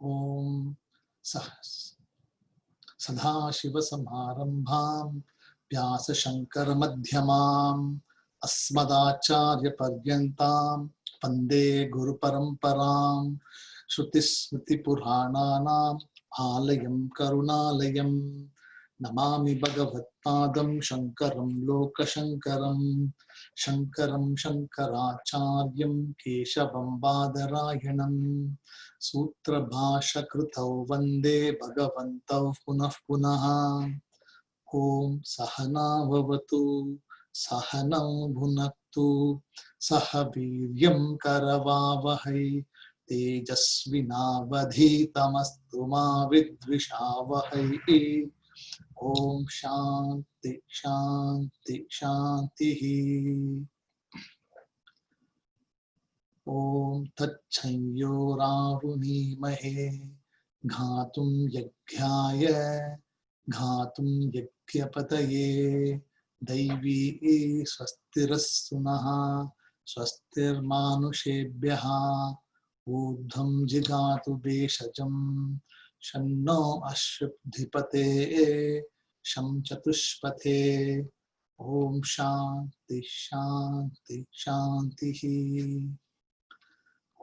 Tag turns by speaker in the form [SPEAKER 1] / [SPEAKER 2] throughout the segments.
[SPEAKER 1] Om Sadhashivasamaramбhaं Vyasa-Shankara-Madhyamam Asmadacharya-Paryantam Vande Guru-Paramparam Shruti-Smriti-Purananam Alayam Karunalayam Namami Bhagavad-Padam Shankaram Loka-Shankaram Shankaram Shankaracharyam Keshavam Badarayanam Sutra Bhasha Krutau Vande Bhagavantau Punah Punaha Om Sahana Vavatu Sahanam Bhunaktu Sahaviryam Karavavahai Tejasvinavadhitamastu ma vidvishavahai Om Shanti Shanti Shanti Om Tacchayo Rahunimahe Ghatum Yaghyaya Ghatum Yaghyapataye Daivi Swastirasunaha Swastir Manushebhyaha Udham Jigatu Beshajam Shanno Ashwabdhipate Sham Chatushpate Om Shanti Shanti Shanti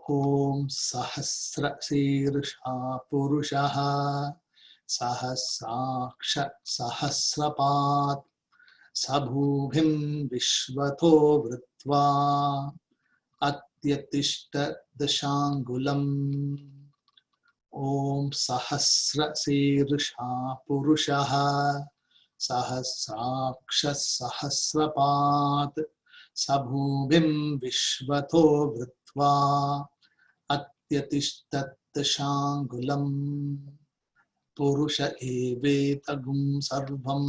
[SPEAKER 1] Om Sahasra Sirsha Purushaha Sahasraksha Sahasrapat Sabhubhim Vishvato Vritva Atyatishta Dashangulam Om Sahasra Sirsha Purushaha Sahasraksha Sahasrapat Sabhubhim Vishvato Vritva Atyatishtat Dashangulam Purusha Evetagum Sarvam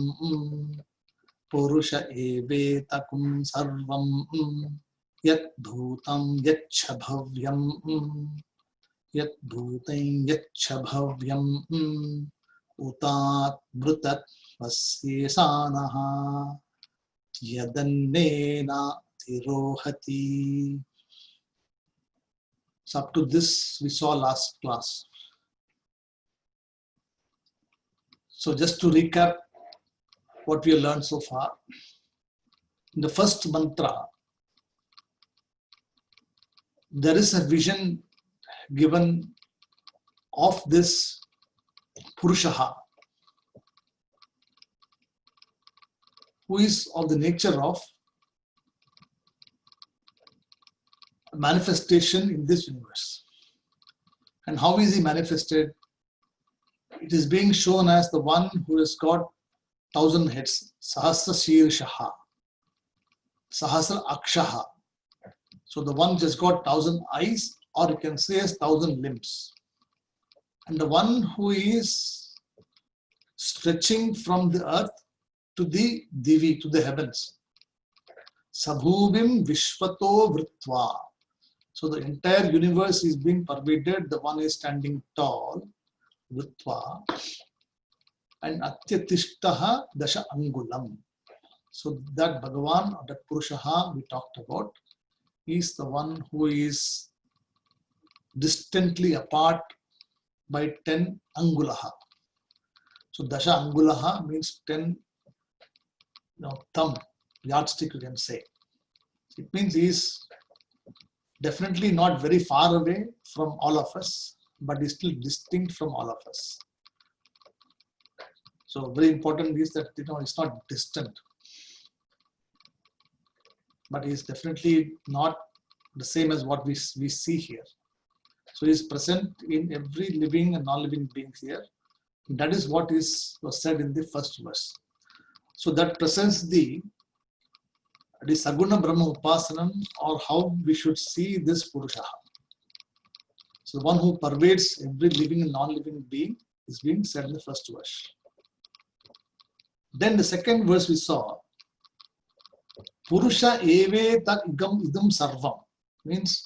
[SPEAKER 1] Purusha Evetagum Sarvam Yat Bhutam Yachabhavyam Yat Bhutam Yachabhavyam Utat Brutat Vasyesanaha Yadannena Tirohati. So up to this we saw last class. So just to recap what we have learned so far. In the first mantra, there is a vision given of this Purushaha, who is of the nature of manifestation in this universe. And how is he manifested? It is being shown as the one who has got 1,000 heads, Sahasra Shirshaha, Sahasra Akshaha. So the one just got 1,000 eyes, or you can say as 1,000 limbs. And the one who is stretching from the earth to the Divi, to the heavens. Sabhubhim Vishvato Vritva. So the entire universe is being pervaded. The one is standing tall, Vritva, and Atyatishtaha Dasha Angulam. So that Bhagavan or that Purushaha we talked about is the one who is distantly apart by 10 Angulaha. So Dasha Angulaha means 10 thumb, yardstick you can say. It means he is definitely not very far away from all of us, but is still distinct from all of us. So very important is that it's not distant, but he is definitely not the same as what we see here. So he is present in every living and non-living being here. That is what was said in the first verse. So that presents the Saguna Brahma Upasanam, or how we should see this Purushaha. So the one who pervades every living and non-living being is being said in the first verse. Then the second verse we saw, Purusha eve tak igam idam sarvam, means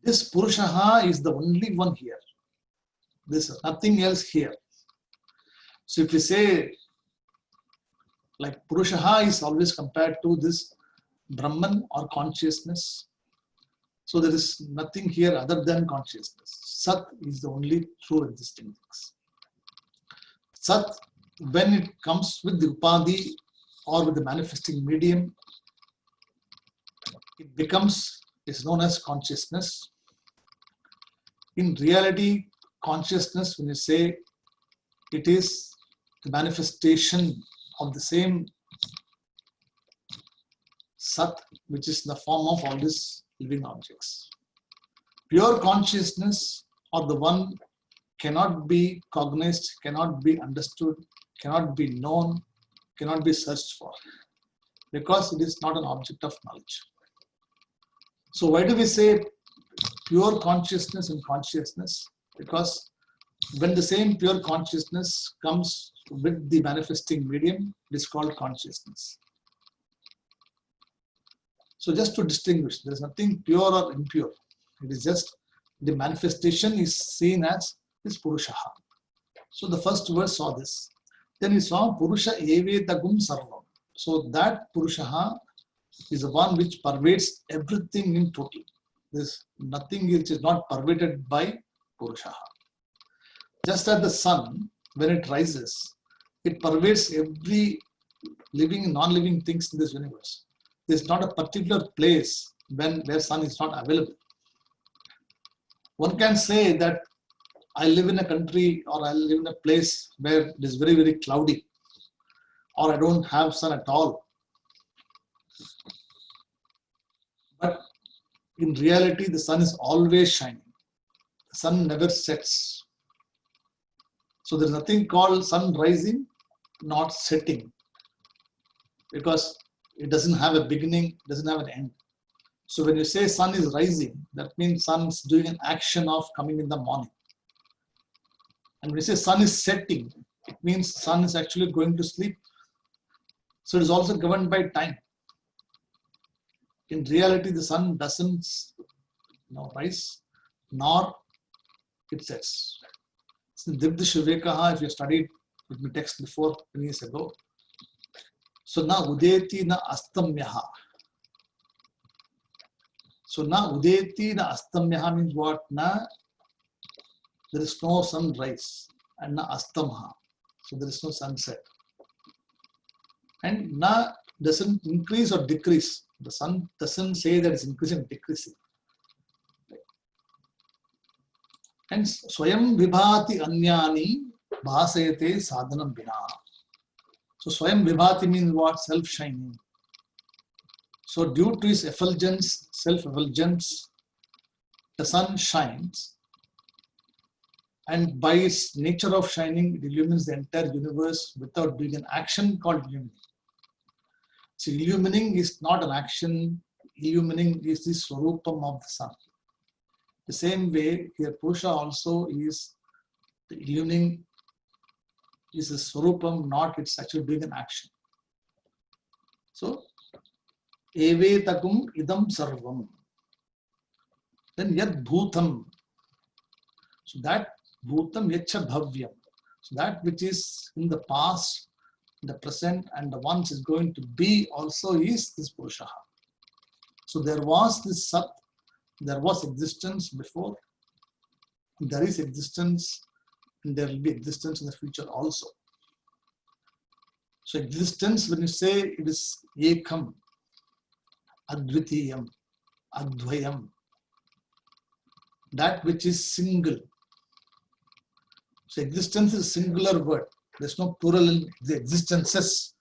[SPEAKER 1] this Purushaha is the only one here. This is nothing else here. So if we say, like Purushaha is always compared to this Brahman or consciousness, So there is nothing here other than consciousness. Sat is the only true existing things. Sat, when it comes with the upadhi or with the manifesting medium, it becomes, is known as consciousness. In reality, consciousness, when you say, it is the manifestation of the same Sat, which is in the form of all these living objects. Pure consciousness, or the one, cannot be cognized, cannot be understood, cannot be known, cannot be searched for, because it is not an object of knowledge. So why do we say pure consciousness and consciousness? Because when the same pure consciousness comes with the manifesting medium, it is called consciousness. So just to distinguish, there is nothing pure or impure. It is just the manifestation is seen as this Purushaha. So the first verse saw this. Then we saw Purusha Evetagum Sarvam. So that Purushaha is the one which pervades everything in total. There is nothing which is not pervaded by Purushaha. Just as the sun, when it rises, it pervades every living and non-living things in this universe. There is not a particular place where sun is not available. One can say that I live in a country or I live in a place where it is very, very cloudy, or I don't have sun at all. But in reality, the sun is always shining. The sun never sets. So there is nothing called sun rising, not setting, because it doesn't have a beginning, doesn't have an end. So when you say sun is rising, that means sun is doing an action of coming in the morning. And when you say sun is setting, it means sun is actually going to sleep. So it is also governed by time. In reality, the sun doesn't rise, nor it sets. Divdhi Shivekaha, if you studied with me text before 10 years ago. So na udeti na astamyaha. So na udeti na astamyaha means what? Na, there is no sunrise, and na astamha. So there is no sunset. And na doesn't increase or decrease. The sun doesn't say that it's increasing or decreasing. And Swayam Vibhati Anyani Bhasayate Sadhanam Bina. So Swayam Vibhati means what? Self-shining. So due to his effulgence, self-effulgence, the sun shines. And by its nature of shining, it illumines the entire universe without doing an action called illumining. So illumining is not an action. Illumining is the swarupam of the sun. The same way, here Purusha also is the illumining is a swarupam, not it's actually doing an action. So, Evetagum idam sarvam. Then yad bhutam. So that bhutam yacha bhavyam. So that which is in the past, the present, and the ones is going to be also is this Purusha. So there was this Sat. There was existence before, there is existence, and there will be existence in the future also. So existence, when you say it is Ekam, Advitiyam, Advayam, that which is single. So existence is a singular word. There's no plural in the existences.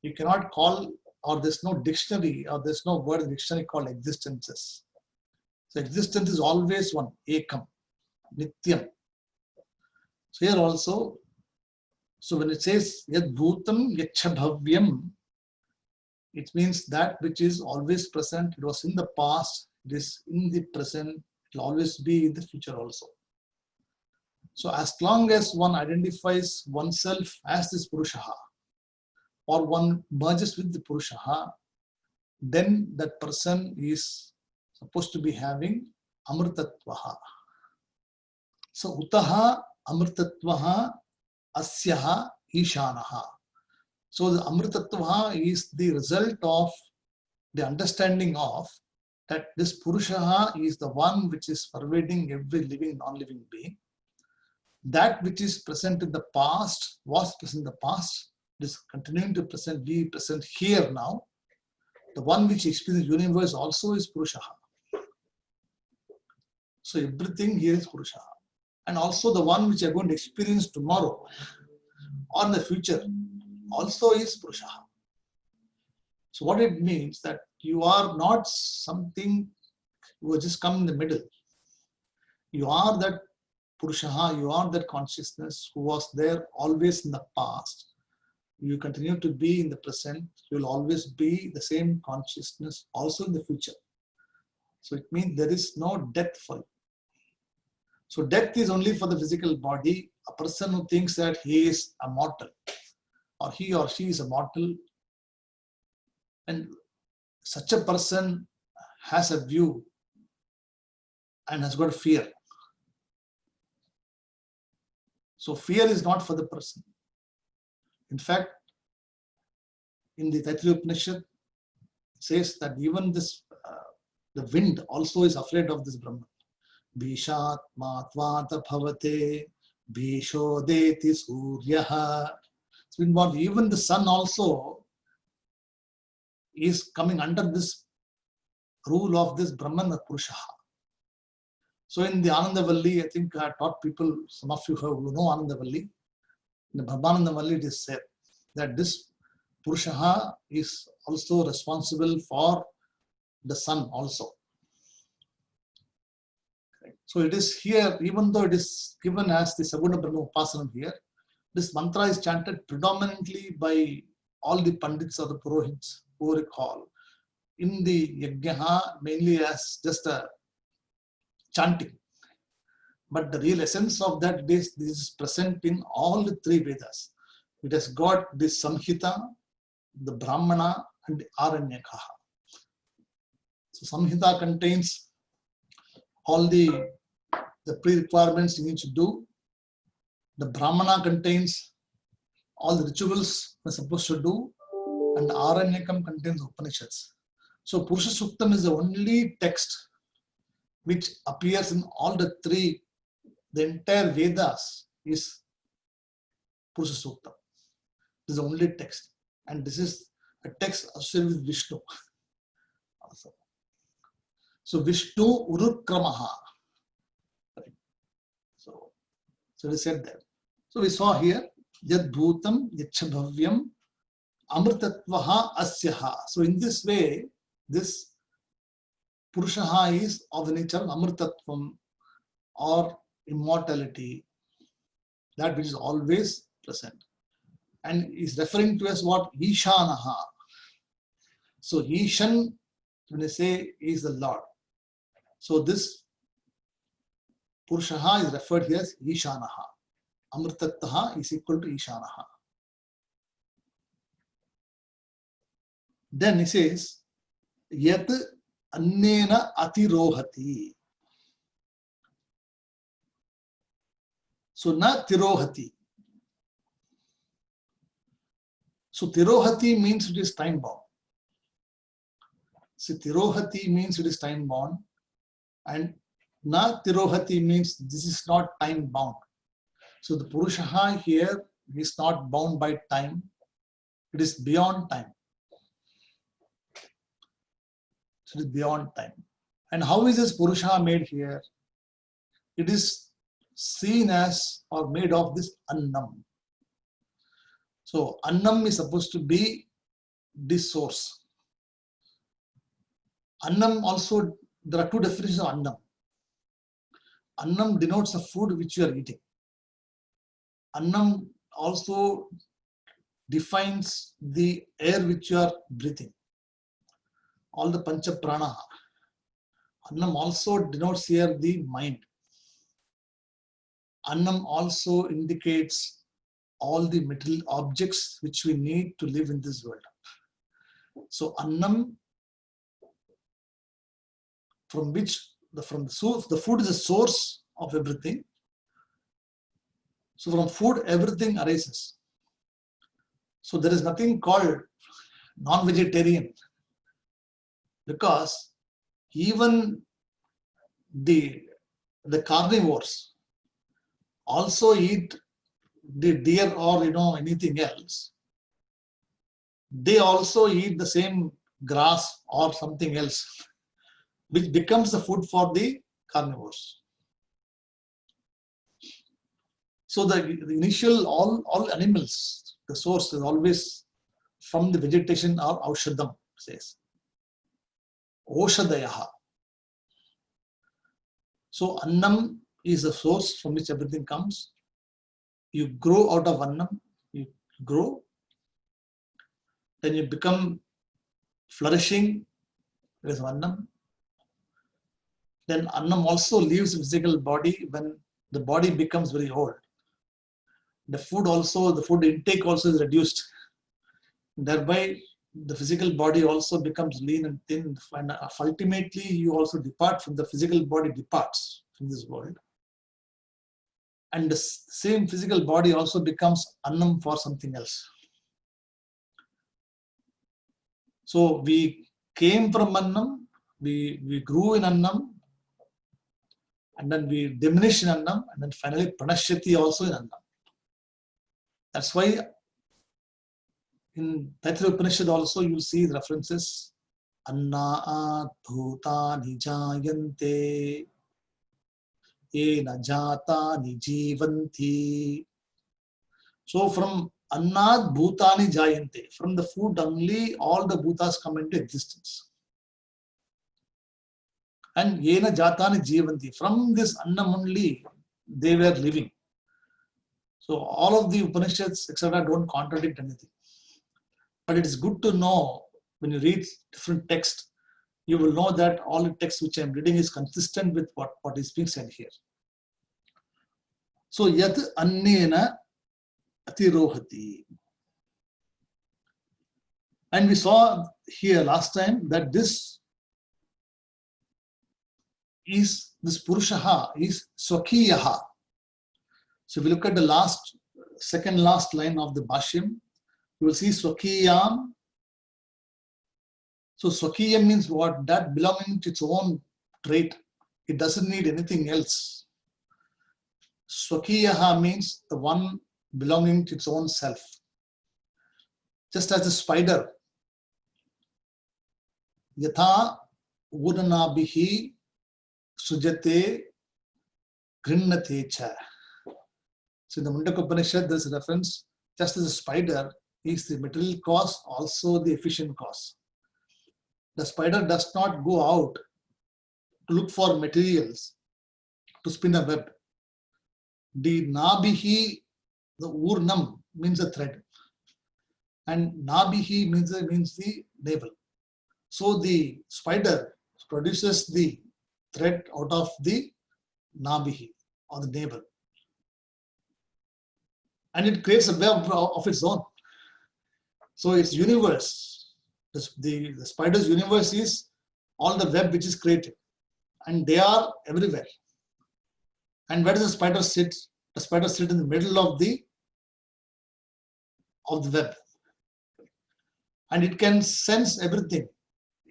[SPEAKER 1] You cannot call, or there's no dictionary, or there's no word in the dictionary called existences. So existence is always one, Ekam, Nityam. So here also, so when it says Yad Bhutam Yacha Bhavyam, it means that which is always present. It was in the past, it is in the present, it will always be in the future also. So as long as one identifies oneself as this Purushaha, or one merges with the Purushaha, then that person is supposed to be having Amritatvaha. So Utaha Amritatvaha Asyaha Ishanaha. So the Amritatvaha is the result of the understanding of that this Purusha is the one which is pervading every living, non-living being. That which is present in the past, was present in the past, is continuing to be present here now. The one which experiences the universe also is Purusha. So everything here is Purusha. And also the one which you are going to experience tomorrow or in the future also is Purusha. So what it means that you are not something who has just come in the middle. You are that Purusha, you are that consciousness who was there always in the past. You continue to be in the present. You will always be the same consciousness also in the future. So it means there is no death for you. So death is only for the physical body. A person who thinks that he is a mortal or he or she is a mortal, and such a person has a view and has got fear. So fear is not for the person. In fact, in the Taittiriya Upanishad, it says that even this, the wind also is afraid of this Brahman. Bishat matvata bhavate bishodeti suryaha. So involved, even the sun also is coming under this rule of this Brahman or Purusha. So in the Anandavalli, I think I taught people, some of you who know Anandavalli, in the Brahmanandavalli it is said that this Purusha is also responsible for the sun also. So it is here, even though it is given as the Saguna Brahma Upasanam here, this mantra is chanted predominantly by all the Pandits or the Purohits who recall in the Yajnaha mainly as just a chanting. But the real essence of that is this is present in all the three Vedas. It has got the Samhita, the Brahmana, and the Aranyaka. So Samhita contains all the pre-requirements you need to do. The Brahmana contains all the rituals we're supposed to do, and the Aranyakam contains Upanishads. So Purusha Suktam is the only text which appears in all the three. The entire Vedas is Purusha Suktam. This is the only text. And this is a text associated with Vishnu. Also. So Vishnu Urukramaha. So we said that. So we saw here, Yad Bhutam Yachabhavyam Amritatvaha Asyaha. So in this way, this Purushaha is of the nature of Amritatvam or immortality, that which is always present. And is referring to as what? Ishanaha. So Ishan, when they say, is the Lord. So this Purushaha is referred here as Ishanaha. Amritattaha is equal to Ishanaha. Then he says, Yat Annena Atirohati. So na Tirohati. So Tirohati means it is time bound. So Tirohati means it is time bound, and Na Tirohati means this is not time bound. So the Purushaha here is not bound by time, it is beyond time. So it is beyond time. And how is this Purushaha made here? It is seen as or made of this Annam. So Annam is supposed to be this source. Annam also, there are two definitions of Annam. Annam denotes the food which you are eating. Annam also defines the air which you are breathing. All the Pancha Prana. Annam also denotes here the mind. Annam also indicates all the material objects which we need to live in this world. So Annam, from which the food is the source of everything. So from food everything arises. So there is nothing called non-vegetarian, because even the carnivores also eat the deer or anything else. They also eat the same grass or something else, which becomes the food for the carnivores. So the initial all animals, the source is always from the vegetation or aushadam, says. Oshadayaha. So annam is the source from which everything comes. You grow out of annam, you grow, then you become flourishing, there is annam. Then annam also leaves the physical body when the body becomes very old. The food intake also is reduced. Thereby, the physical body also becomes lean and thin, and ultimately you also depart from the physical body, departs from this world. And the same physical body also becomes annam for something else. So we came from annam, we grew in annam, and then we diminish in annam, and then finally pranashyati also in annam. That's why in Taittiriya Upanishad also you will see references Annāt bhūtāni jāyante yena jātāni jivanti. So from Annāt bhūtāni jāyante, from the food only all the bhutas come into existence. And yena jātāni jivanti, from this annam only they were living. So all of the Upanishads etc. don't contradict anything. But it is good to know when you read different texts, you will know that all the text which I am reading is consistent with what is being said here. So yat annena atirohati. And we saw here last time that this Purushaha is Swakiyaha. So if you look at the second last line of the Bhashyam, you will see Swakiyam. So Swakiyam means what? That belonging to its own trait. It doesn't need anything else. Swakiyaha means the one belonging to its own self. Just as a spider, yatha udanabihi sujate grinnate cha. So in the Mundaka Upanishad, there is a reference, just as a spider is the material cause, also the efficient cause. The spider does not go out to look for materials to spin a web. The nabihi, the urnam means a thread, and nabihi means the navel. So the spider produces the thread out of the nabihi or the navel, and it creates a web of its own. So its universe, the spider's universe is all the web which is created, and they are everywhere. And where does the spider sit? The spider sits in the middle of the web, and it can sense everything.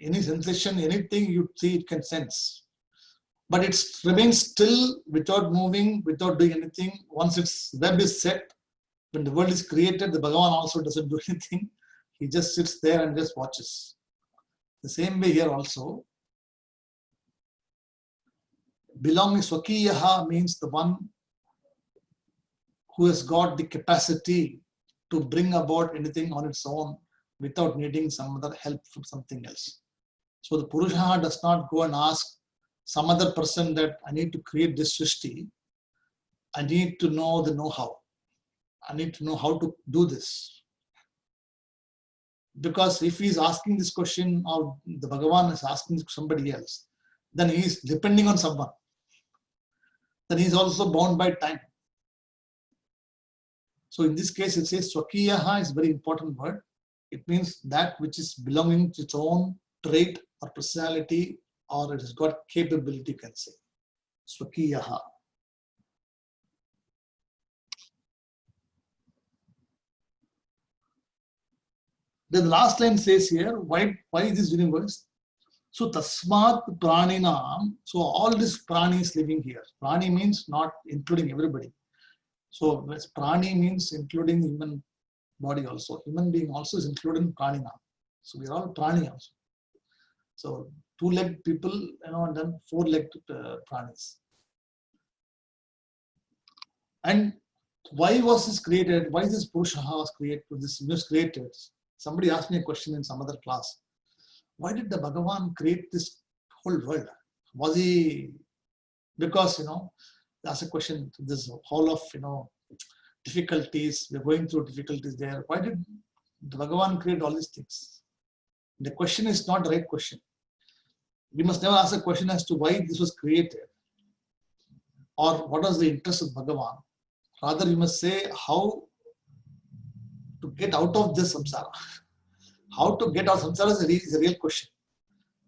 [SPEAKER 1] Any sensation, anything you see, it can sense. But it remains still without moving, without doing anything. Once its web is set, when the world is created, the Bhagavan also doesn't do anything. He just sits there and just watches. The same way here also. Belonging Swakiyaha means the one who has got the capacity to bring about anything on its own without needing some other help from something else. So the Purusha does not go and ask some other person that I need to create this Srishti. I need to know the know-how. I need to know how to do this. Because if he is asking this question or the Bhagavan is asking somebody else, then he is depending on someone. Then he is also bound by time. So in this case, it says Swakiyaha is a very important word. It means that which is belonging to its own trait or personality, or it has got capability, you can say. Swakiyaha. Then the last line says here, why is this universe? So tasmat praninam, so all these pranis living here. Prani means not including everybody. So prani means including human body also. Human being also is included in pranina. So we are all prani also. So two-legged people, and then four-legged pranis. And why was this created? Why this Purusha was created? This was created. Somebody asked me a question in some other class. Why did the Bhagavan create this whole world? Was he, because, that's a question, this whole of, difficulties, we're going through difficulties there. Why did the Bhagavan create all these things? The question is not the right question. We must never ask a question as to why this was created or what was the interest of Bhagavan. Rather, you must say how to get out of this samsara. How to get out of samsara is a real question.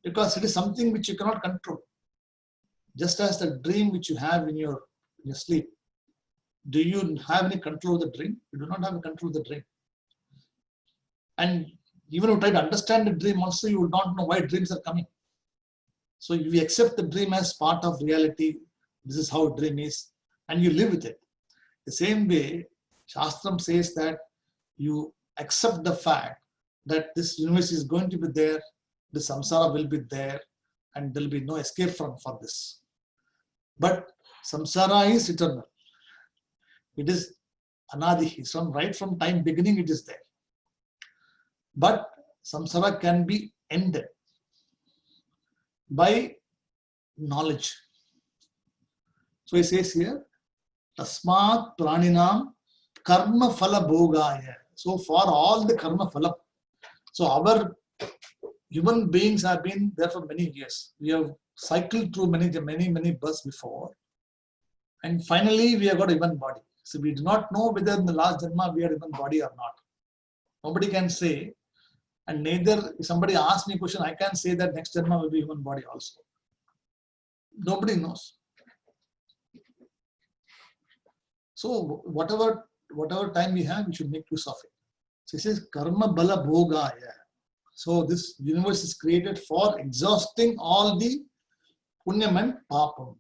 [SPEAKER 1] Because it is something which you cannot control. Just as the dream which you have in your sleep. Do you have any control of the dream? You do not have control of the dream. And even if you try to understand the dream also, you will not know why dreams are coming. So you accept the dream as part of reality. This is how a dream is. And you live with it. The same way, Shastram says that you accept the fact that this universe is going to be there, the samsara will be there, and there will be no escape for this. But samsara is eternal. It is anadi. Right from time beginning, it is there. But samsara can be ended by knowledge. So he says here, tasmat praninam karma phala bhogaya. So for all the karma phala, so our human beings have been there for many years. We have cycled through many births before. And finally, we have got a human body. So we do not know whether in the last Janma we had a human body or not. Nobody can say. And neither, if somebody asks me a question, I can say that next Janma will be human body also. Nobody knows. So whatever time we have, we should make use of it. So he says, karma bala bhogaya. So this universe is created for exhausting all the punyam and papam.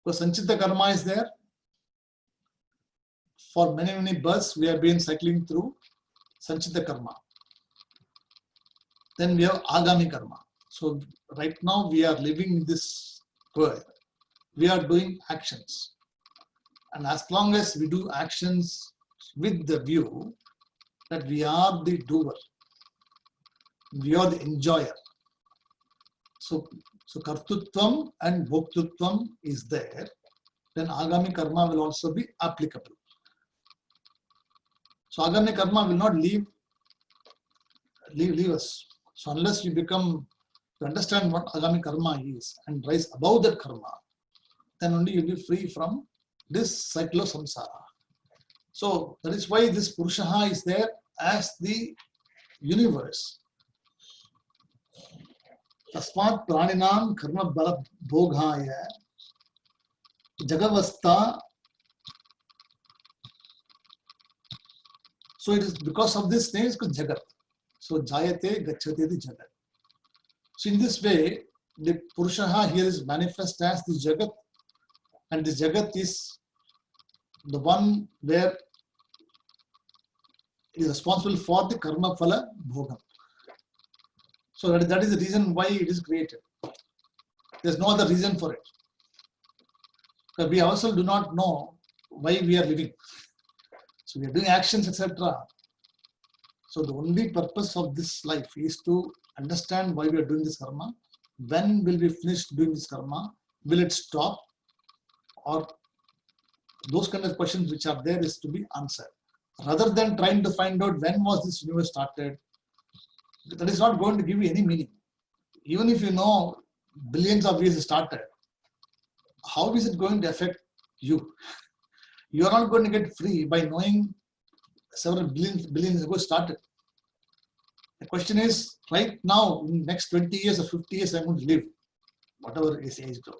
[SPEAKER 1] So sanchita karma is there. For many births, we have been cycling through sanchita karma. Then we have agami karma. So right now we are living in this world. We are doing actions. And as long as we do actions with the view that we are the doer, we are the enjoyer. So kartutvam and bhoktutvam is there. Then agami karma will also be applicable. So agami karma will not leave us. So unless you understand what agami karma is and rise above that karma, then only you will be free from this cycle of samsara. So that is why this Purusha is there as the universe. Tasmat praninam karma bala bhogaya jagavastha. So it is because of this name, it's called Jagat. So Jayate Gacchate the Jagat. So in this way, the Purusha here is manifest as the Jagat, and this Jagat is the one where it is responsible for the karma phala bhogam. So that is the reason why it is created. There is no other reason for it. Because we also do not know why we are living. So we are doing actions, etc. So the only purpose of this life is to understand why we are doing this karma. When will we finish doing this karma? Will it stop? Or those kind of questions which are there is to be answered. Rather than trying to find out when was this universe started, that is not going to give you any meaning. Even if you know billions of years started, how is it going to affect you? You are not going to get free by knowing several billions ago started. The question is, right now, in the next 20 years or 50 years, I'm going to live, whatever is age group.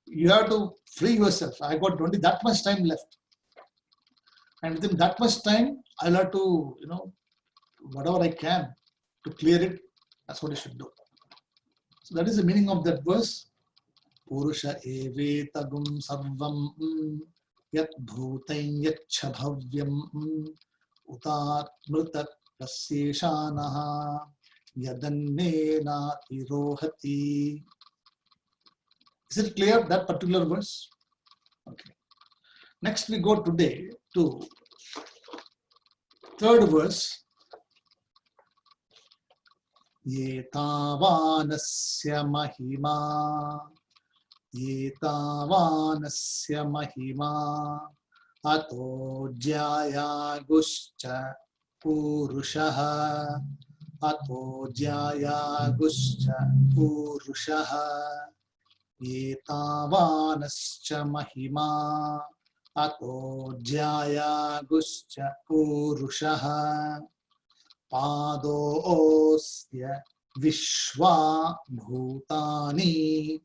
[SPEAKER 1] You have to free yourself. I got only that much time left. And within that much time, I'll have to, whatever I can, to clear it. That's what you should do. So that is the meaning of that verse. Purusha evetagum sarvam yat bhutain yaccha bhavyam utat mritat prasyeshanaha yadannena tirohati. Is it clear, that particular verse? Okay. Next we go today to third verse. Yetavanasya mahima Yetavanasya mahima ato jaya guscha purushaha ato jaya guscha purushaha Yetavanasya mahima ato jaya guscha purushaha Padosya vishwa bhutani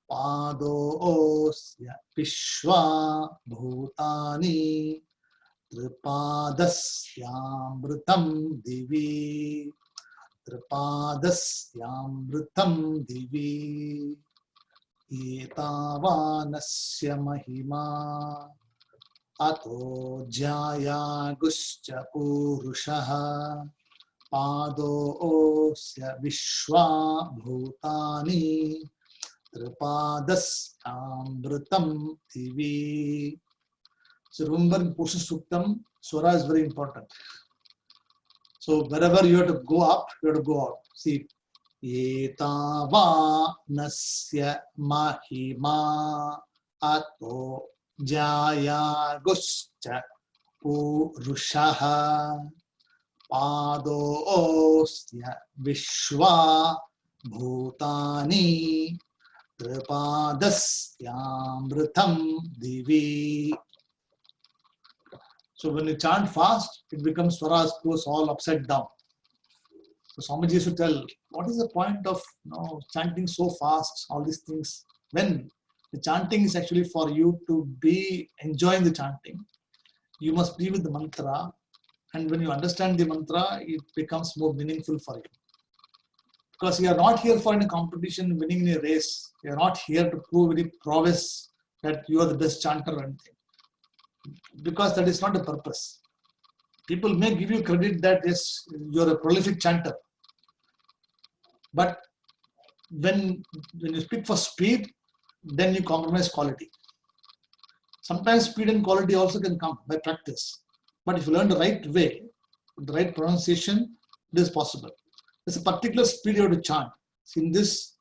[SPEAKER 1] Padosya vishwa bhutani Tripadasyamritam divi Tripadasyamritam divi Etavanasya mahima Ato jaya guscha purushaha Padosya vishwa bhutani Tripadasyamritam divi. So remember, in Purusha Suktam, Swara is very important. So wherever you have to go up, you have to go out. See, Etavanasya mahima ato jaya guscha purushaha padosya vishwa bhutani tripadasyamritam divi. So when you chant fast, it becomes swaras goes all upside down. So Swamiji used to tell, what is the point of chanting so fast, all these things, when the chanting is actually for you to be enjoying the chanting. You must be with the mantra, and when you understand the mantra, it becomes more meaningful for you. Because you are not here for any competition, winning a race. You are not here to prove any prowess that you are the best chanter or anything. Because that is not the purpose. People may give you credit that yes, you are a prolific chanter. But when you speak for speed, then you compromise quality. Sometimes speed and quality also can come by practice. But if you learn the right way, the right pronunciation, it is possible. There's a particular speed you have to chant. In this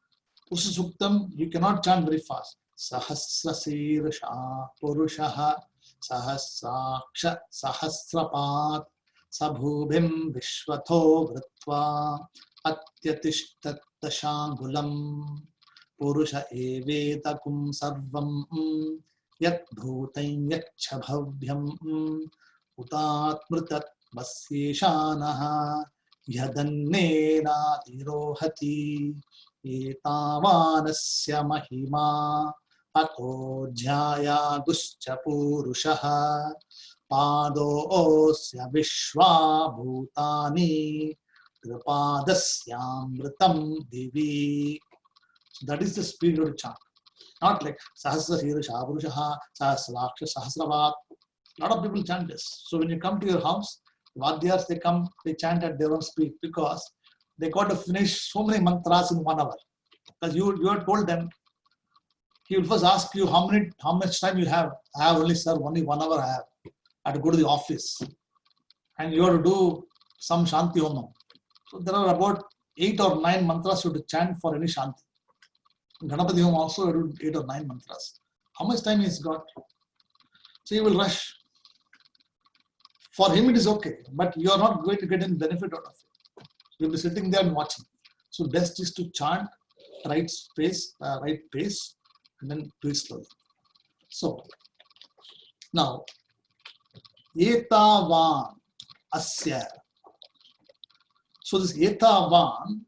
[SPEAKER 1] Purusha Suktam, you cannot chant very fast. Sahasrasirasha Purushaha Sahasraksha Sahasrapat Sabhubhim Vishvatho Vritva Atyatishtat Tashangulam Purusha Evetakum Sarvam Yat Bhutain Yaccha Bhavyam Utat Mritat Vasyeshanaha Yadannena Tirohati Etavanasya Mahima Ato Jaya Guscha Purushaha Padosya Vishwa Bhutani Tripadasyamritam divi. So that is the speed of the chant. Not like Sahasra Hirasha Purushaha Sahasraksha Sahasravat. A lot of people chant this. So when you come to your house, Vadhyas, they chant at their own speed because they got to finish so many mantras in 1 hour. Because you have told them, he will first ask you how much time you have. I have only, sir, only 1 hour I have. I have to go to the office. And you have to do some Shanti Homam. So there are about 8 or 9 mantras you have to chant for any Shanti. Ganapati Home also do 8 or 9 mantras. How much time he's got? So he will rush. For him it is okay, but you are not going to get any benefit out of it. You'll be sitting there and watching. So best is to chant right pace, and then do it slowly. So now, Etavan Asya. So this Etavan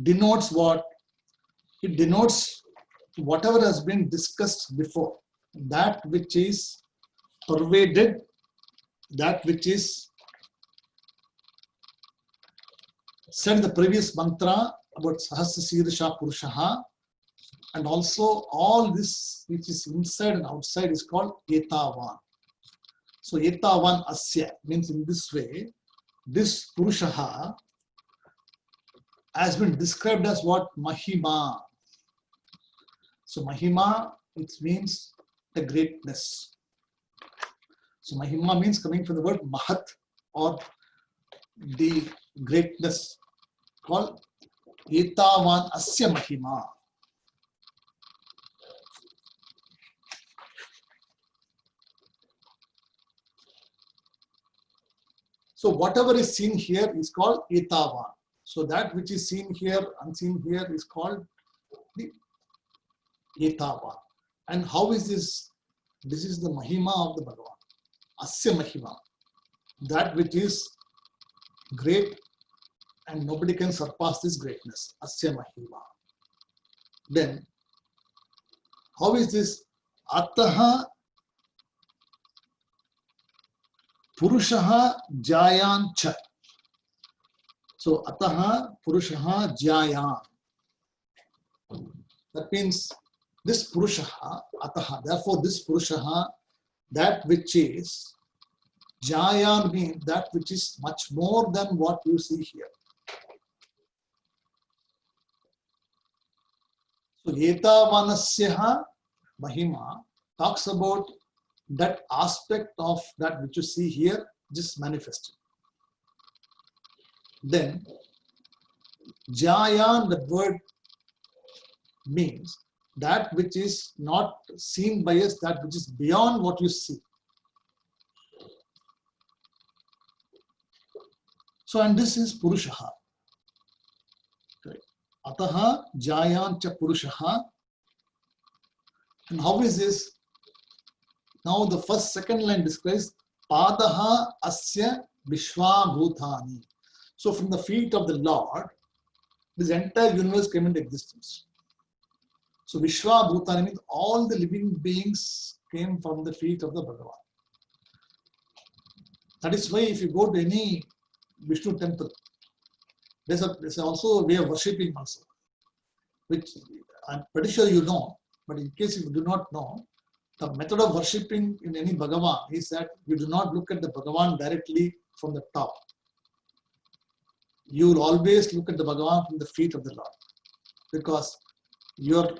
[SPEAKER 1] denotes what? It denotes whatever has been discussed before. That which is pervaded, that which is said in the previous mantra about Sahasra Sirsha Purushaha, and also all this which is inside and outside is called Etavan. So Etavan Asya means in this way, this Purushaha has been described as what? Mahima. So Mahima, it means the greatness. So Mahima means coming from the word Mahat, or the greatness, called Etavan Asya Mahima. So whatever is seen here is called Etavan. So that which is seen here, unseen here, is called the Etavan. And how is this? This is the Mahima of the Bhagavan. Asya Mahima. That which is great and nobody can surpass this greatness. Asya Mahima. Then, how is this? Ataha Purushaha Jayan Cha. So, Ataha Purushaha Jayan. That means this Purushaha, Ataha, therefore this Purushaha, that which is Jayan means that which is much more than what you see here. So, Etavanasyaha Mahima talks about that aspect of that which you see here just manifested. Then, Jayan, the word means that which is not seen by us, that which is beyond what you see. So, and this is Purushaha. Ataha Jayan Cha Purushaha. And how is this? Now the second line describes Padaha Asya Vishwa Bhutani. So from the feet of the Lord, this entire universe came into existence. So Vishwa Bhutani means all the living beings came from the feet of the Bhagavan. That is why if you go to any Vishnu temple, there's also a way of worshipping also, which I'm pretty sure you know, but in case you do not know, the method of worshipping in any Bhagavan is that you do not look at the Bhagavan directly from the top. You will always look at the Bhagavan from the feet of the Lord, because your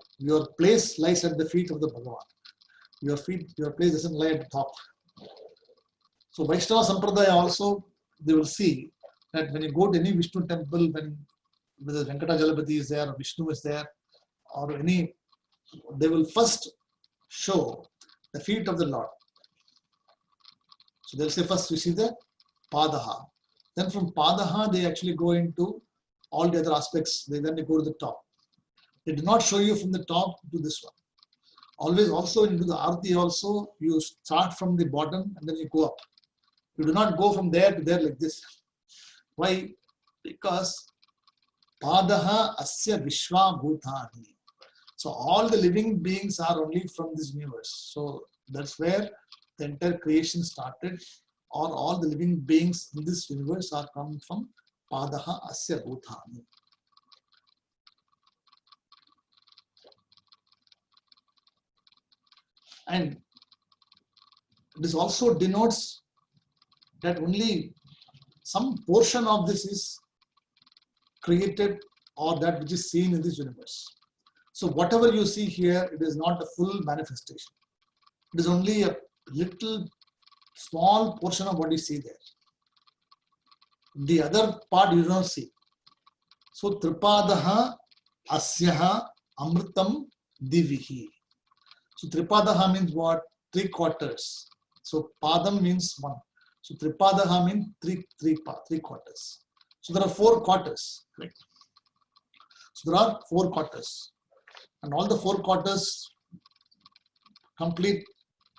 [SPEAKER 1] place lies at the feet of the Bhagavan. Your place doesn't lie at the top. So Vaishnava Sampradaya also, they will see that when you go to any Vishnu temple, whether Venkatajalapati is there or Vishnu is there, or any, they will first show the feet of the Lord. So they'll say first we see the Padaha. Then from Padaha they actually go into all the other aspects. Then they go to the top. They do not show you from the top to this one. Always also into the Arti also, you start from the bottom and then you go up. You do not go from there to there like this. Why? Because Padaha Asya Vishwa Bhutani. So all the living beings are only from this universe. So that's where the entire creation started, or all the living beings in this universe are come from Padaha Asya Bhutani. And this also denotes that only some portion of this is created, or that which is seen in this universe. So whatever you see here, it is not a full manifestation. It is only a little small portion of what you see there. The other part you don't see. So Tripadaha Asyaha Amritam Divihi. So Tripadaha means what? 3 quarters. So Padam means 1. So Tripadaha means 3 quarters. So there are 4 quarters. Right? So there are 4 quarters. And all the 4 quarters complete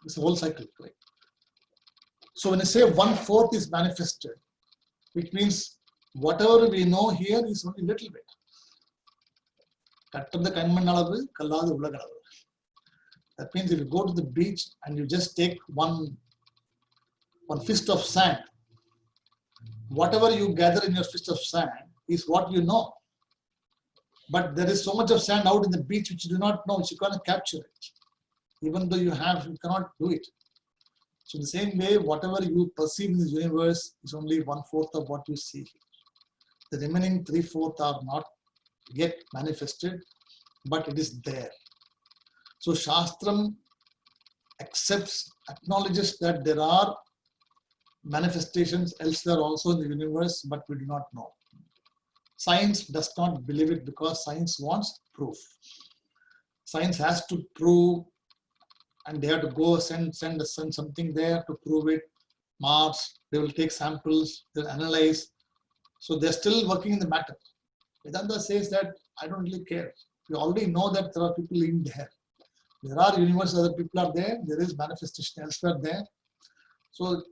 [SPEAKER 1] this whole cycle. Right? So when I say 1/4 is manifested, which means whatever we know here is only little bit. That means if you go to the beach and you just take one fist of sand, whatever you gather in your fist of sand, is what you know. But there is so much of sand out in the beach which you do not know, which you cannot capture it. Even though you cannot do it. So in the same way, whatever you perceive in this universe is only 1/4 of what you see. The remaining 3/4 are not yet manifested, but it is there. So Shastram acknowledges that there are manifestations elsewhere also in the universe, but we do not know. Science does not believe it because science wants proof. Science has to prove, and they have to go send something there to prove it. Mars, they will take samples, they'll analyze. So they're still working in the matter. Vedanta says that I don't really care. We already know that there are people in there. There are universes, other people are there. There is manifestation elsewhere there. So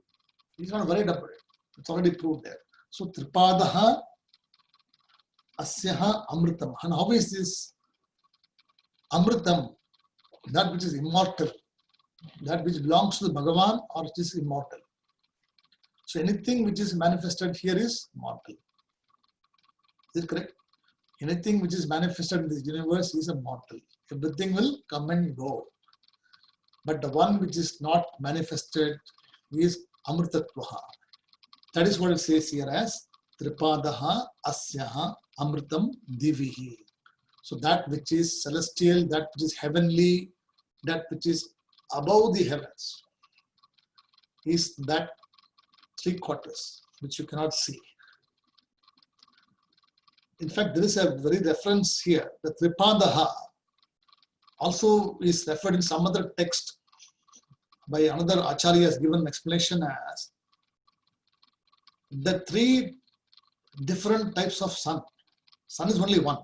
[SPEAKER 1] he's not worried about it. It's already proved there. So Tripadaha Asyaha Amritam. And how is this Amritam? That which is immortal, that which belongs to the Bhagavan, or it is immortal. So anything which is manifested here is mortal. Is it correct? Anything which is manifested in this universe is a mortal. Everything will come and go. But the one which is not manifested is Amritatvaha. That is what it says here as Tripadaha Asyaha Amritam Divihi. So that which is celestial, that which is heavenly, that which is above the heavens is that 3/4 which you cannot see. In fact, there is a very reference here. The Tripadaha also is referred in some other text by another Acharya has given an explanation as the 3 different types of sun. Sun is only one.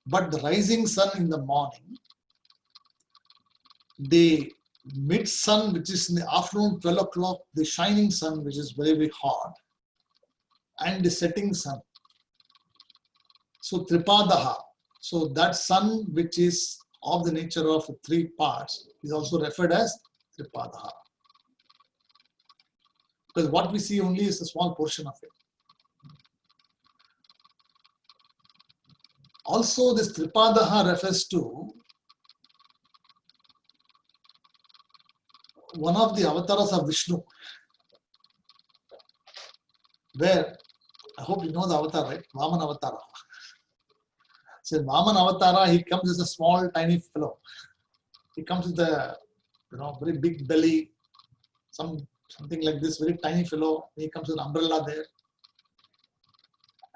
[SPEAKER 1] But the rising sun in the morning, the mid sun, which is in the afternoon, 12 o'clock, the shining sun, which is very, very hot, and the setting sun. So Tripadaha, so that sun which is of the nature of 3 parts is also referred as Tripadaha. Because what we see only is a small portion of it. Also, this Tripadaha refers to one of the avatars of Vishnu, where, I hope you know the avatar, right? Vaman Avatara. So Vaman Avatara, he comes as a small, tiny fellow. He comes with a very big belly, something like this, very tiny fellow. He comes with an umbrella there.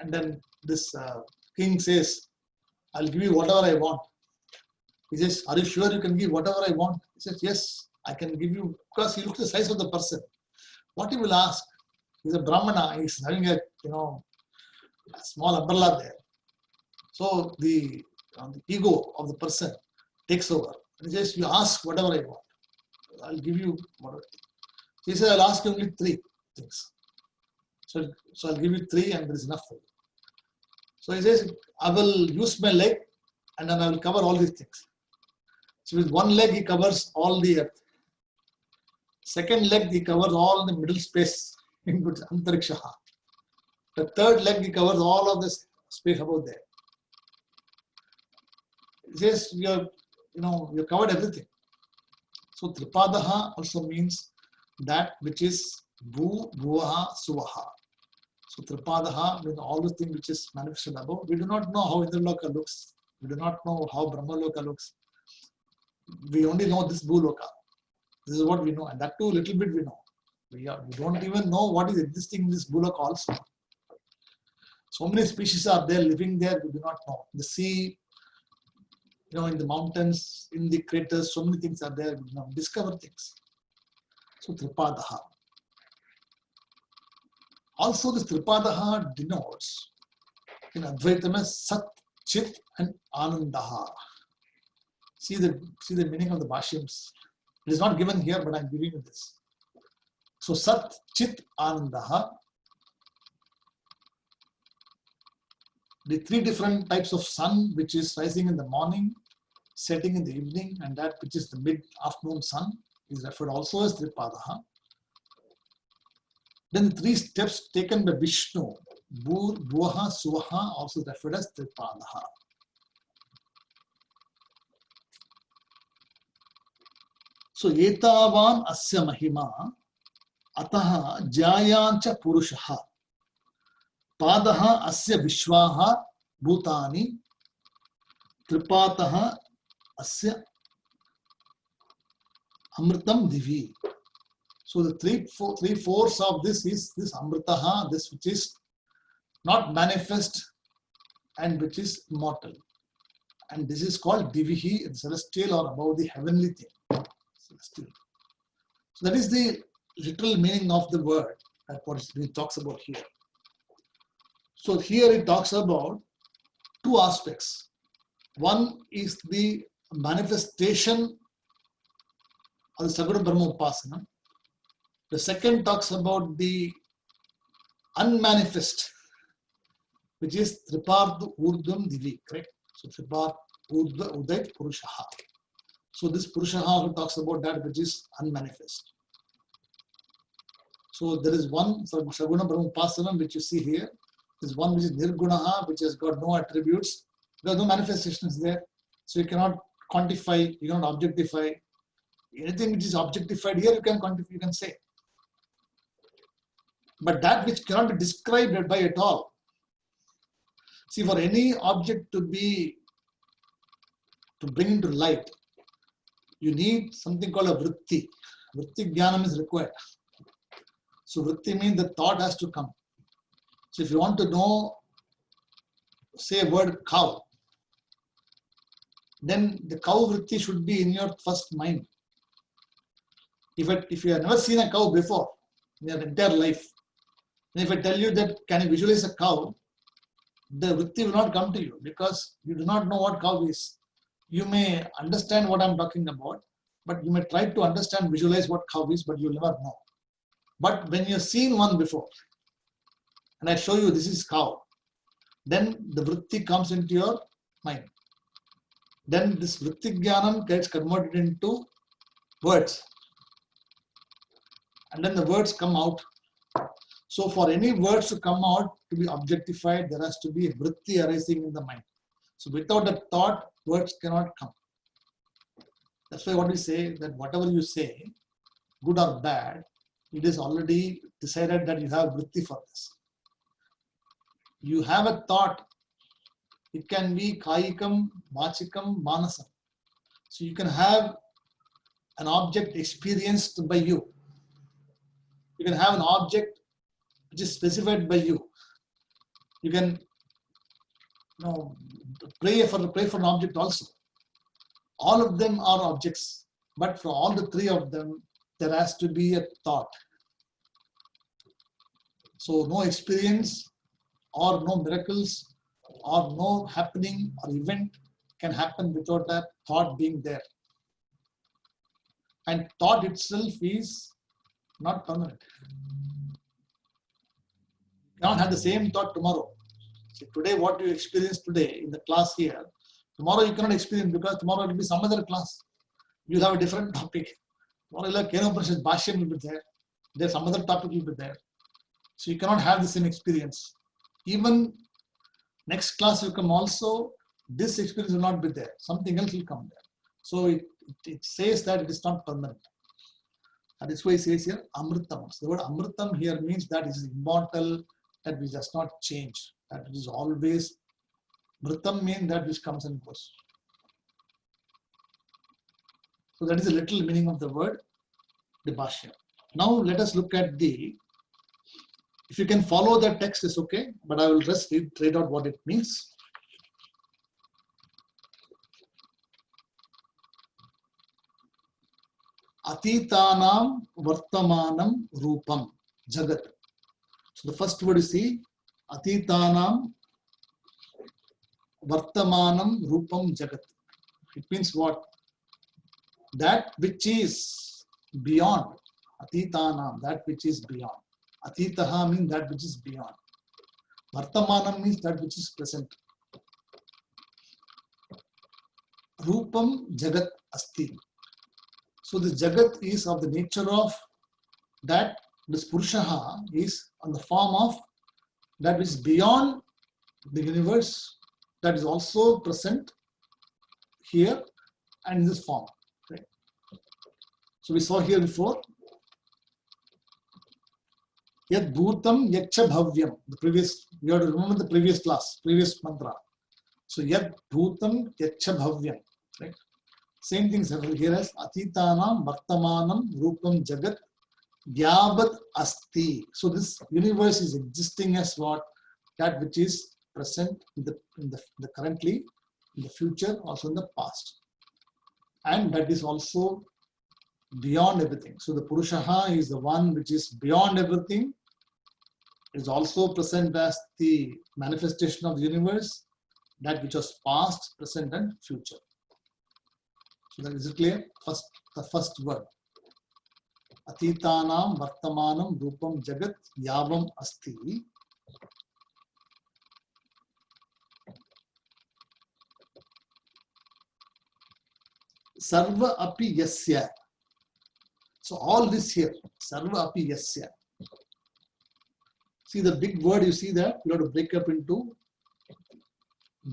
[SPEAKER 1] And then this king says, I'll give you whatever I want. He says, are you sure you can give whatever I want? He says, yes, I can give you, because he looks at the size of the person. What he will ask, he's a Brahmana, he's having a small umbrella there. So the ego of the person takes over. And he says, you ask whatever I want. I'll give you whatever. He says, I'll ask you only 3 things. So I'll give you 3 and there is enough for you. So he says, I will use my leg and then I will cover all these things. So with one leg, he covers all the earth. Second leg, he covers all the middle space, includes Antarikshaha. The third leg, he covers all of this space above there. He says, you have covered everything. So Tripadaha also means that which is Bhu, Bhuvaha, Suvaha. So Tripadaha means all the things which is manifested above. We do not know how Indraloka looks. We do not know how Brahmaloka looks. We only know this Bhuloka. This is what we know. And that too, little bit we know. We don't even know what is existing in this Bhuloka also. So many species are there, living there, we do not know. The sea, in the mountains, in the craters, so many things are there, we do not discover things. So Tripadaha. Also, this Tripadaha denotes in Advaitam as Sat, Chit and Anandaha. See the meaning of the Bhashyams. It is not given here, but I am giving you this. So Sat, Chit, Anandaha. The 3 different types of sun, which is rising in the morning, setting in the evening, and that which is the mid-afternoon sun, is referred also as Tripadaha. Then the 3 steps taken by Vishnu, Bhur, Bhuvaha, Suvaha, also referred as Tripadaha. So, Etavan Asya Mahima, Ataha Jayancha Purushaha, Padaha Asya Vishwaha, Bhutani, Tripataha Asya Amritam Divi. So the three fourths of this is this Amritaha, this which is not manifest and which is immortal. And this is called Divihi, celestial or above the heavenly thing. Celestial. So that is the literal meaning of the word that what it talks about here. So here it talks about two aspects. One is the manifestation of the Saguna Brahma Upasana. The second talks about the unmanifest, which is Tripartha Urdhvam Divi, correct? So Tripartha Urdhva Udait Purushaha. So this Purushaha talks about that which is unmanifest. So there is one Saguna Brahma Upasana which you see here. There is one which is Nirgunaha, which has got no attributes. There are no manifestations there. So you cannot quantify, you cannot objectify. Anything which is objectified here, you can quantify, you can say. But that which cannot be described by at all. See, for any object to bring into light, you need something called a vritti. Vritti jnanam is required. So vritti means the thought has to come. So if you want to know, say a word cow, then the cow vritti should be in your first mind. If you have never seen a cow before in your entire life, and if I tell you that can you visualize a cow, the vritti will not come to you because you do not know what cow is. You may understand what I'm talking about, but you may try to understand, visualize what cow is, but you'll never know. But when you've seen one before, and I show you this is cow, then the vritti comes into your mind. Then this vritti jnanam gets converted into words. And then the words come out. So for any words to come out to be objectified, there has to be a vritti arising in the mind. So without a thought, words cannot come. That's why what we say, that whatever you say, good or bad, it is already decided that you have vritti for this. You have a thought. It can be kayikam, vachikam, manasam. So you can have an object experienced by you. You can have an object which is specified by you. You can pray for an object also. All of them are objects, but for all the three of them, there has to be a thought. So no experience or no miracles or no happening or event can happen without that thought being there. And thought itself is not permanent. You cannot have the same thought tomorrow. See, today, what you experience today in the class here, tomorrow you cannot experience because tomorrow it will be some other class. You'll have a different topic. Tomorrow you'll have Kenoprash's Bhashyam will be there. There's some other topic will be there. So you cannot have the same experience. Even next class will come also, this experience will not be there. Something else will come there. So it says that it is not permanent. And that's why it says here Amritam. So the word Amritam here means that it is immortal, that which does not change, that it is always. Mritam means that which comes and goes. So that is the literal meaning of the word, the Bhashya. Now let us look at if you can follow the text, it's okay, but I will just read out what it means. Atitanam Vartamanam Rupam Jagat. So the first word is see, Atitanam Vartamanam Rupam Jagat. It means what? That which is beyond. Atitanam, that which is beyond. Atitaha means that which is beyond. Vartamanam means that which is present. Rupam Jagat Asti. So the Jagat is of the nature of that this Purushaha is on the form of that which is beyond the universe, that is also present here and in this form. Right? So we saw here before, Yad Bhutam Yacha Bhavyam. The previous, you have to remember the previous class, previous mantra. So Yad Bhutam Yacha Bhavyam. Right? Same things here as Atitanam Vartamanam Rupam Jagat Gyabhat Asti. So this universe is existing as what? That which is present in the currently, in the future, also in the past. And that is also beyond everything. So the Purushaha is the one which is beyond everything. It is also present as the manifestation of the universe, that which was past, present, and future. So that is it clear? First, the first word. Atitanam Vartamanam Rupam Jagat Yavam Asti. Sarva api yasya. So all this here, sarva api yasya. See the big word, you see that? You have to break up into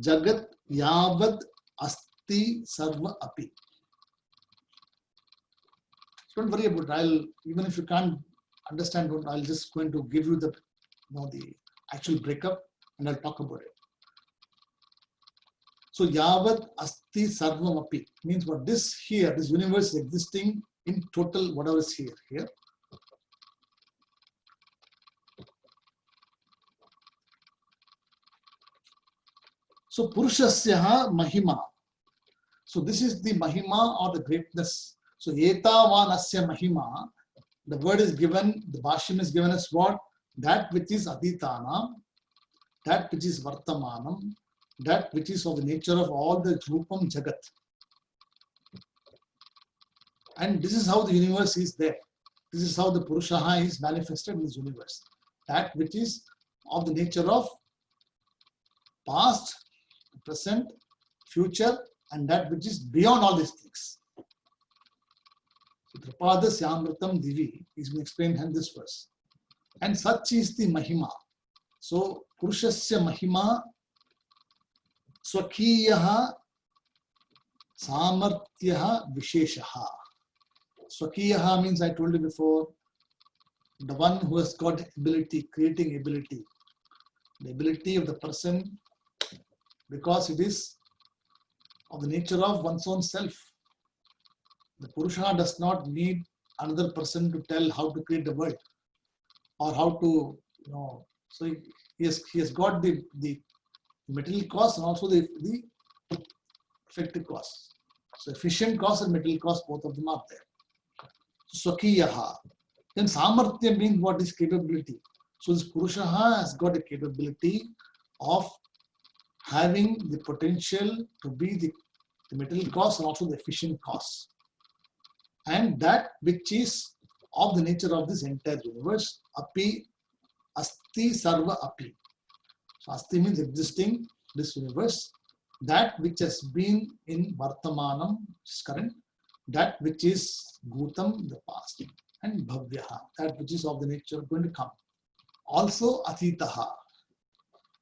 [SPEAKER 1] Jagat Yavad Asti Sarva api. Don't worry about it. I'll, even if you can't understand, I'll just going to give you the, the actual breakup and I'll talk about it. So Yavad Asti Sarvam api means what? This here, this universe is existing in total, whatever is here. So Purushasya Mahima. So this is the Mahima or the greatness. So Etavan Asya Mahima, the word is given, the Bhashyam is given as what? That which is Aditana, that which is Vartamanam, that which is of the nature of all the Rupam Jagat. And this is how the universe is there. This is how the Purushaha is manifested in this universe. That which is of the nature of past, present, future, and that which is beyond all these things. So Tripada Syamritam Divi is being explained in this verse. And such is the Mahima. So Purushasya Mahima Swakiyaha Samartyaha Visheshaha. Swakiyaha means, I told you before, the one who has got ability, creating ability. The ability of the person, because it is of the nature of one's own self. The Purusha does not need another person to tell how to create the world or how to, so he has got the material cost and also the effective cost. So efficient cost and material cost, both of them are there. Swakiyaha. Then Samarthya means what is capability. So this Purushaha has got a capability of having the potential to be the material cost and also the efficient cost. And that which is of the nature of this entire universe, api, asti, sarva api. So asti means existing, this universe. That which has been in Vartamanam, which is current, that which is Bhutam, the past, and Bhavyaha, that which is of the nature going to come. Also Atitaha.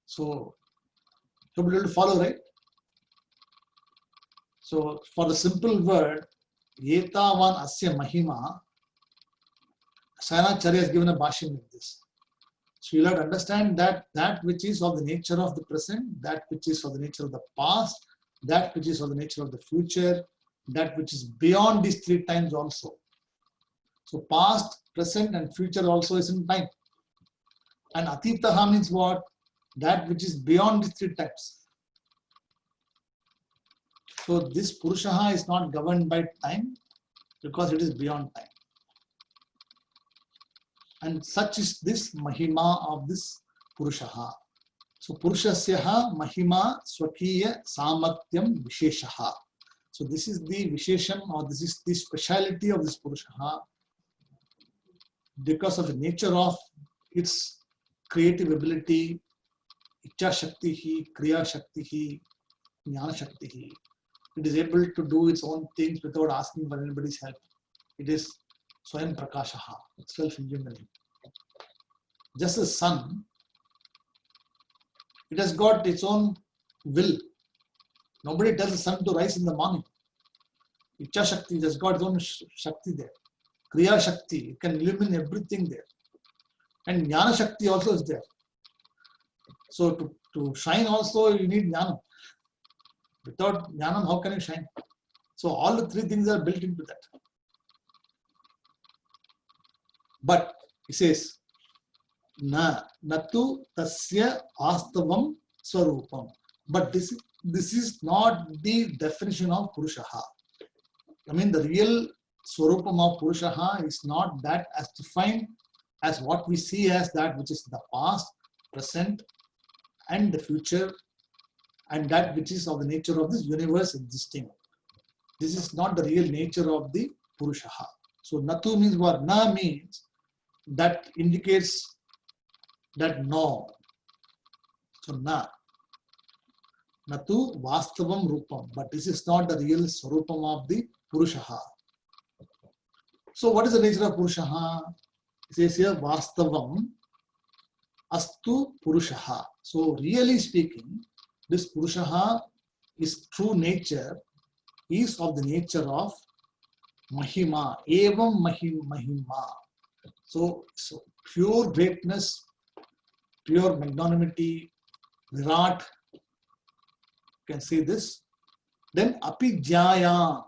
[SPEAKER 1] So you'll be able to follow, right? So for the simple word, Yetavan Asya Mahima, Sayanacharya has given a bhashyam like this. So you'll have to understand that that which is of the nature of the present, that which is of the nature of the past, that which is of the nature of the future, that which is beyond these three times also. So past, present, and future also is in time. And Atitaha means what? That which is beyond these three times. So this Purushaha is not governed by time because it is beyond time. And such is this Mahima of this Purushaha. So Purushasyaha Mahima Swakiya Samartyam Visheshaha. So this is the Vishesham, or this is the speciality of this Purushaha because of the nature of its creative ability, Icha Shaktihi, Kriya Shaktihi, Jnana Shaktihi. It is able to do its own things without asking for anybody's help. It is Swayam Prakashaha, self-illuminating. Just as sun, It has got its own will. Nobody tells the sun to rise in the morning. Icha Shakti, it has got its own Shakti there. Kriya Shakti, it can illumine everything there. And Jnana Shakti also is there. So to shine also you need Jnana. Without Jnana, how can you shine? So all the three things are built into that. But he says, natu tasya vastavam swarupam. But this is not the definition of Purushaha. I mean, the real Swarupam of Purushaha is not that as defined as what we see as that which is the past, present, and the future, and that which is of the nature of this universe existing. This is not the real nature of the Purushaha. So Natu means what? Na means that indicates that no. So na. Natu vastavam rupam. But this is not the real Swarupam of the Purushaha. So what is the nature of Purushaha? It says here vastavam astu Purushaha. So really speaking, this Purushaha, is true nature, is of the nature of Mahima, evam Mahima. So pure greatness, pure magnanimity, Virat, you can see this. Then Api Jaya.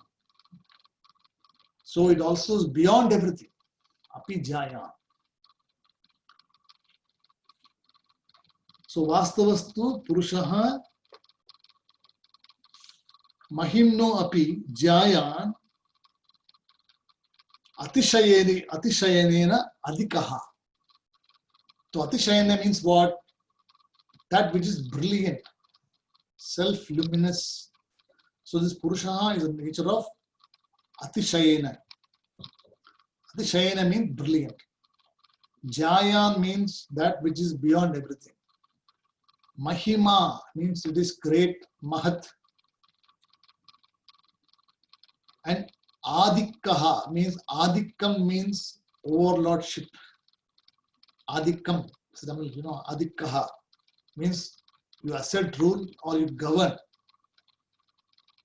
[SPEAKER 1] So it also is beyond everything. Api Jaya. So Vastavastu Purushaha Mahimno Api Jayan Atishayenena Adikaha. So Atishayena means what? That which is brilliant, self-luminous. So this Purushaha is a nature of Atishayena. Atishayena means brilliant. Jayan means that which is beyond everything. Mahima means it is great, Mahat. And Adikaha means, Adikam means overlordship. Adikam, you know, Adikaha means you assert rule or you govern.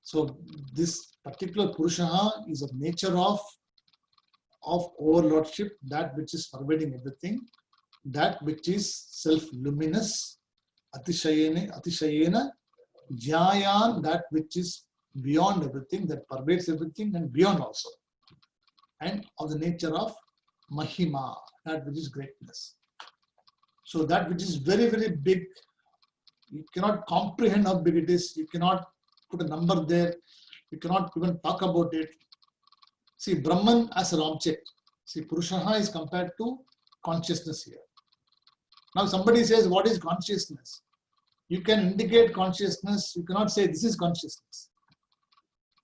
[SPEAKER 1] So this particular Purushaha is of nature of overlordship, that which is pervading everything, that which is self-luminous, Atishayena, Jayan, that which is beyond everything, that pervades everything and beyond also, and of the nature of Mahima, that which is greatness. So that which is very, very big, you cannot comprehend how big it is, you cannot put a number there, you cannot even talk about it. See, Brahman as an object. See, Purushaha is compared to consciousness here. Now somebody says, what is consciousness? You can indicate consciousness, you cannot say this is consciousness.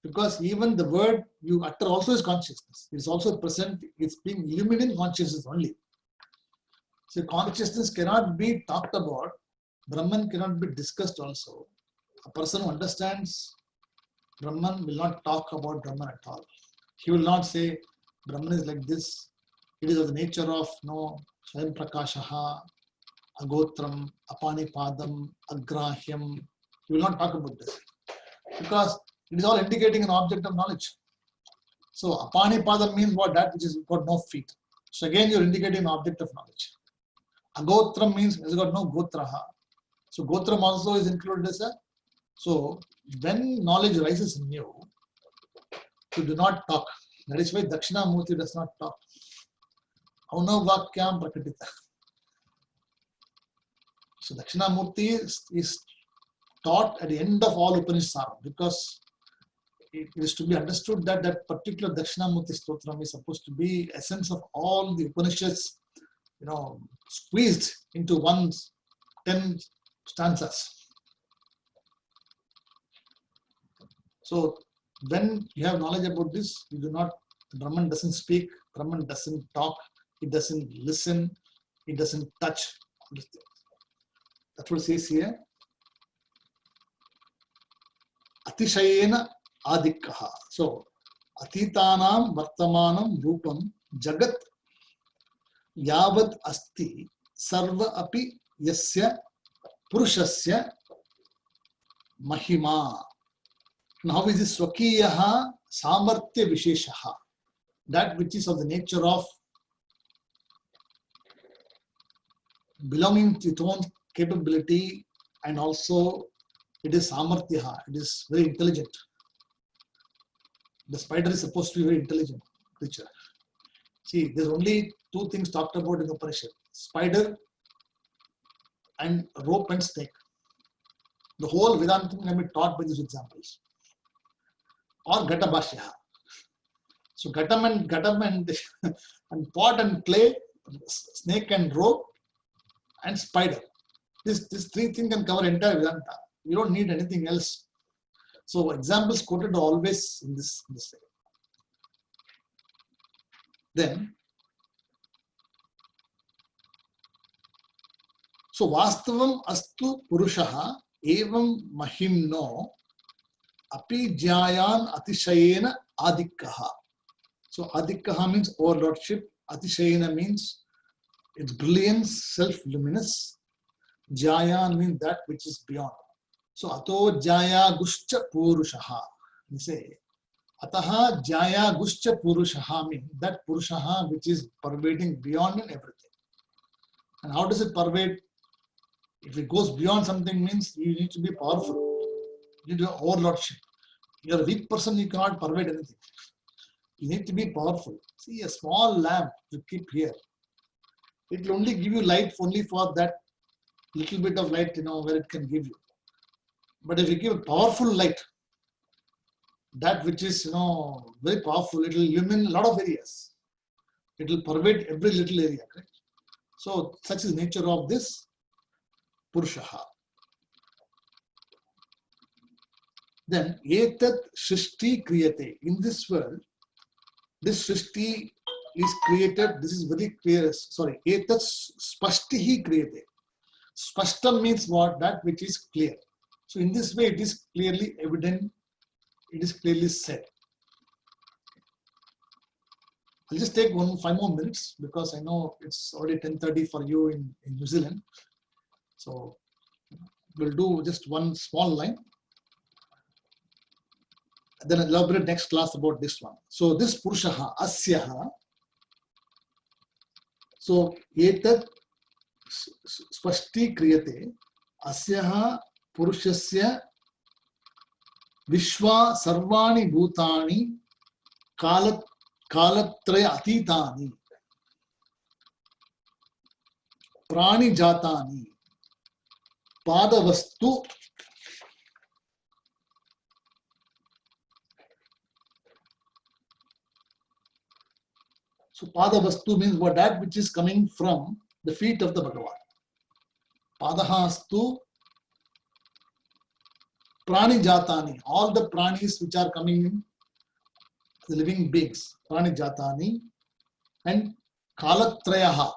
[SPEAKER 1] Because even the word you utter also is consciousness. It is also present, it's being illuminated in consciousness only. So consciousness cannot be talked about, Brahman cannot be discussed also. A person who understands Brahman will not talk about Brahman at all. He will not say Brahman is like this. It is of the nature of Swayam Prakashaha, Agotram, Apanipadam, Agrahyam. He will not talk about this. Because it is all indicating an object of knowledge. So Apanipadam means what? That which has got no feet. So again you are indicating an object of knowledge. Agotram means it has got no Gotraha. So Gotram also is included as a. So when knowledge rises in you, you do not talk. That is why Dakshinamurti does not talk. Auna Vakyam Prakatita. So Dakshinamurti is taught at the end of all Upanishads because it is to be understood that that particular Dakshinamurti Stotram is supposed to be essence of all the Upanishads, squeezed into 10 stanzas. So when you have knowledge about this, you do not, Brahman doesn't speak, Brahman doesn't talk, it doesn't listen, it doesn't touch. That's what it says here. Atishayena Adikaha. So, Atitanam Vartamanam Rupam Jagat Yavad Asti Sarva Api Yasya Purushasya Mahima. Now is this Swakiyaha Samarthya Visheshaha, that which is of the nature of belonging to its own capability, and also it is Samarthya, it is very intelligent. The spider is supposed to be a very intelligent creature. See, there's only two things talked about in the Upanishad: spider and rope and snake. The whole Vedanta can be taught by these examples. Or Gata Bhashya. So Gatam and pot and clay, snake and rope, and spider. This three things can cover entire Vedanta. You don't need anything else. So examples quoted are always in this way. Then, so Vastavam Astu Purushaha Evam Mahimno Api Jyayan Atishayena Adikkaha. So Adikkaha means overlordship. Atishayena means its brilliance, self-luminous. Jaya means that which is beyond. So Ato Jaya Guscha Purushaha. We say Ataha Jaya Guscha Purushaha means that Purushaha which is pervading beyond in everything. And how does it pervade? If it goes beyond something, means you need to be powerful. You need to have overlordship. You're a weak person, you cannot pervade anything. You need to be powerful. See, a small lamp you keep here, it will only give you light only for that little bit of light, where it can give you. But if you give a powerful light, that which is, very powerful, it will illumine a lot of areas. It will pervade every little area, correct? So, such is the nature of this Purushaha. Then, Etat Shrishti Kriyate. In this world, this Shrishti is created, this is very clear, sorry, Etat Spashtihi Kriyate. Spashtam means what? That which is clear. So in this way, it is clearly evident, it is clearly said. I'll just take 5 more minutes because I know it's already 10:30 for you in New Zealand. So we'll do just one small line. Then I'll elaborate next class about this one. So this Purushaha, Asyaha. So Etat Spashti Kriyate Asyaha Purushasya Vishwa Sarvani Bhutani Kalatraya Atitani Prani Jatani Padavastu So Padavastu means what? That which is coming from the feet of the Bhagavan. Padahastu Prani Jatani, all the pranis which are coming in, the living beings, Prani Jatani, and Kalatrayaha.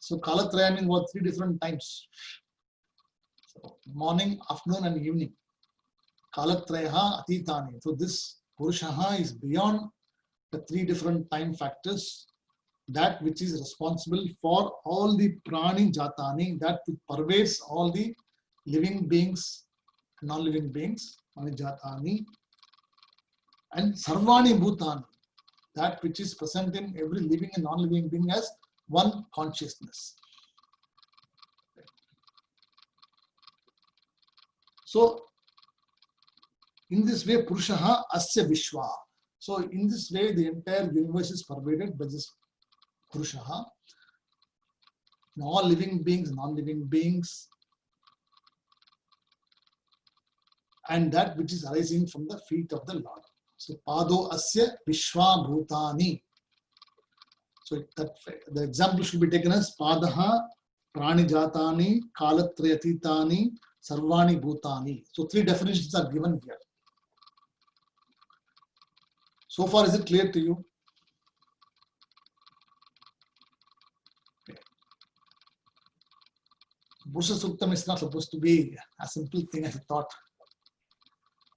[SPEAKER 1] So Kalatraya means what? 3 different times. So morning, afternoon, and evening. Kalatrayaha Atitani. So this Purushaha is beyond the 3 different time factors, that which is responsible for all the Prani Jatani, that which pervades all the living beings, non-living beings, Prani Jatani, and Sarvani Bhutani, that which is present in every living and non-living being as one consciousness. So, in this way, Purushaha Asya Vishwa. So, in this way, the entire universe is pervaded by this Purushaha. All living beings, non-living beings, and that which is arising from the feet of the Lord. So, Pado Asya Vishwa Bhutani. So, the example should be taken as Padaha Prani Jatani Kalatrayatitani Sarvani Bhutani. So, 3 definitions are given here. So far, is it clear to you? Purusha Suktam is not supposed to be a simple thing as I thought.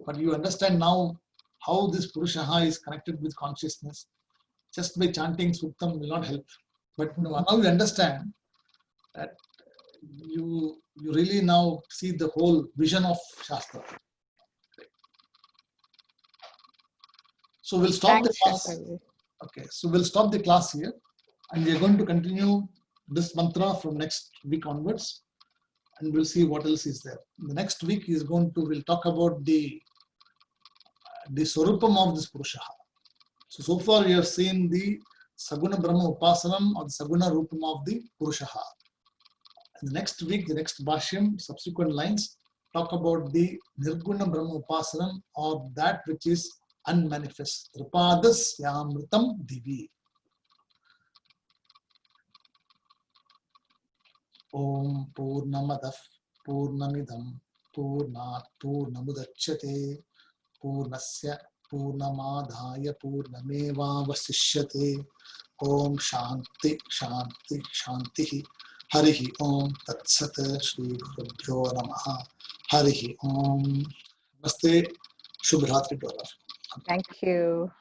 [SPEAKER 1] But you understand now how this Purushaha is connected with consciousness. Just by chanting Suktam will not help. But now you understand that you really now see the whole vision of Shastra. So we'll stop the class. Okay, so we'll stop the class here, and we are going to continue this mantra from next week onwards, and we'll see what else is there. The next week is we'll talk about the Swarupam of this Purusha. So far we have seen the Saguna Brahma Upasanam or the Saguna Rupam of the Purusha. And the next week, the next Bhashyam, subsequent lines, talk about the Nirguna Brahma Upasanam or that which is unmanifest. Tripadas Yamritam Divi. Om Purnamadah Purnamidam Purnat Purnamudachyate Purnasya Purnamadhaya Purnameva Vasishyate. Om Shanti Shanti Shanti. Harihi Om Tat Sat Shri Gurubhyo Namaha. Harihi Om. Namaste. Shubh Ratri to all of you.
[SPEAKER 2] Thank you.